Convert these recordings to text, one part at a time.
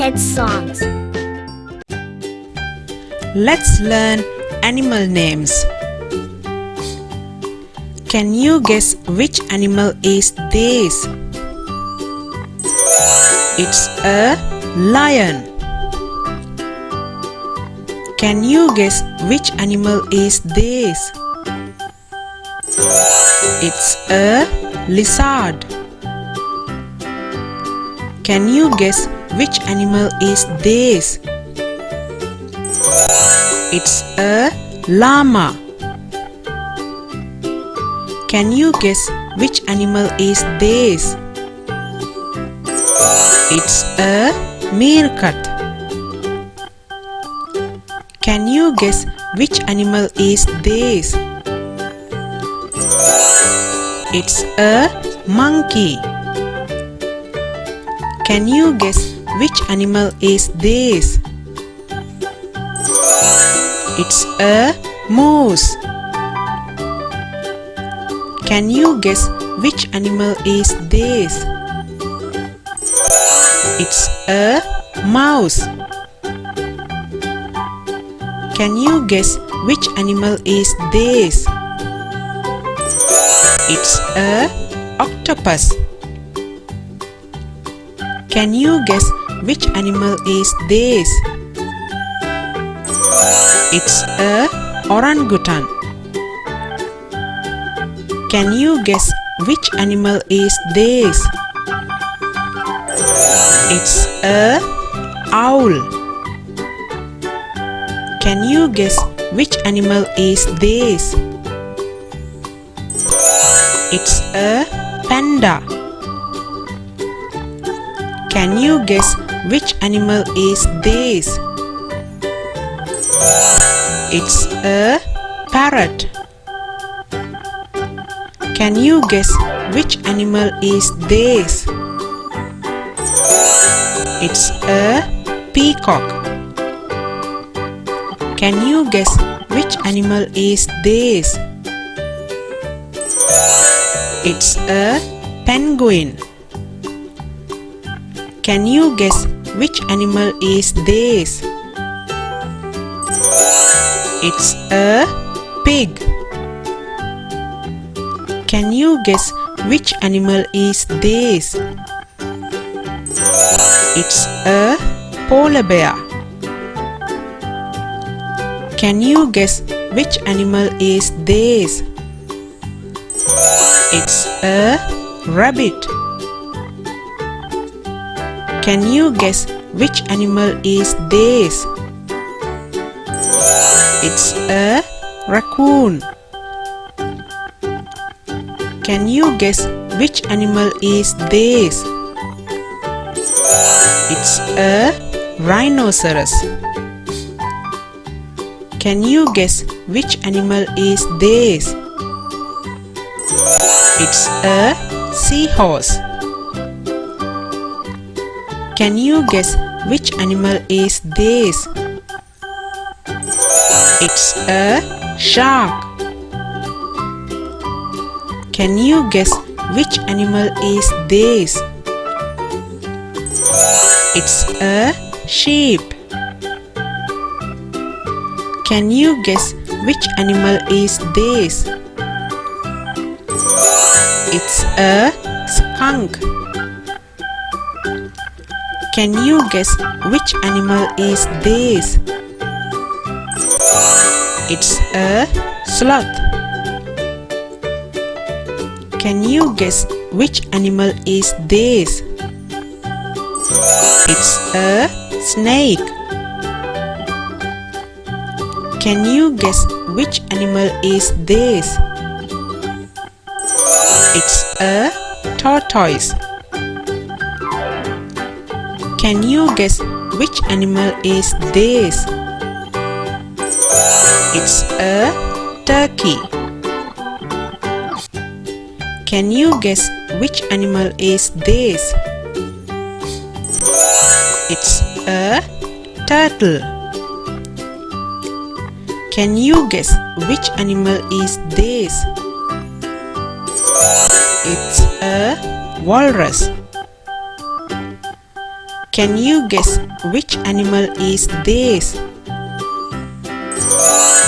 kids' songs. Let's learn animal names. Can you guess which animal is this? It's a lion. Can you guess which animal is this? It's a lizard. Can you guess which animal is this? It's a llama. Can you guess which animal is this? It's a meerkat. Can you guess which animal is this? It's a monkey. Can you guess which animal is this? It's a moose. Can you guess which animal is this? It's a mouse. Can you guess which animal is this? It's a octopus. Can you guess which animal is this? It's a orangutan. Can you guess which animal is this? It's a owl. Can you guess which animal is this? It's a panda. Can you guess which animal is this? It's a parrot. Can you guess which animal is this? It's a peacock. Can you guess which animal is this? It's a penguin. Can you guess which animal is this? It's a pig. Can you guess which animal is this? It's a polar bear. Can you guess which animal is this? It's a rabbit. Can you guess which animal is this? It's a raccoon. Can you guess which animal is this? It's a rhinoceros. Can you guess which animal is this? It's a seahorse. Can you guess which animal is this? It's a shark. Can you guess which animal is this? It's a sheep. Can you guess which animal is this? It's a skunk. Can you guess which animal is this? It's a sloth. Can you guess which animal is this? It's a snake. Can you guess which animal is this? It's a tortoise. Can you guess which animal is this? It's a turkey. Can you guess which animal is this? It's a turtle. Can you guess which animal is this? It's a walrus. Can you guess which animal is this?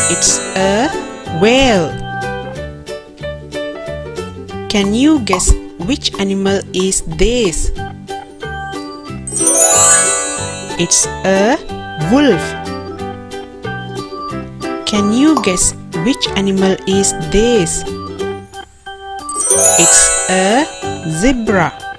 It's a whale. Can you guess which animal is this? It's a wolf. Can you guess which animal is this? It's a zebra.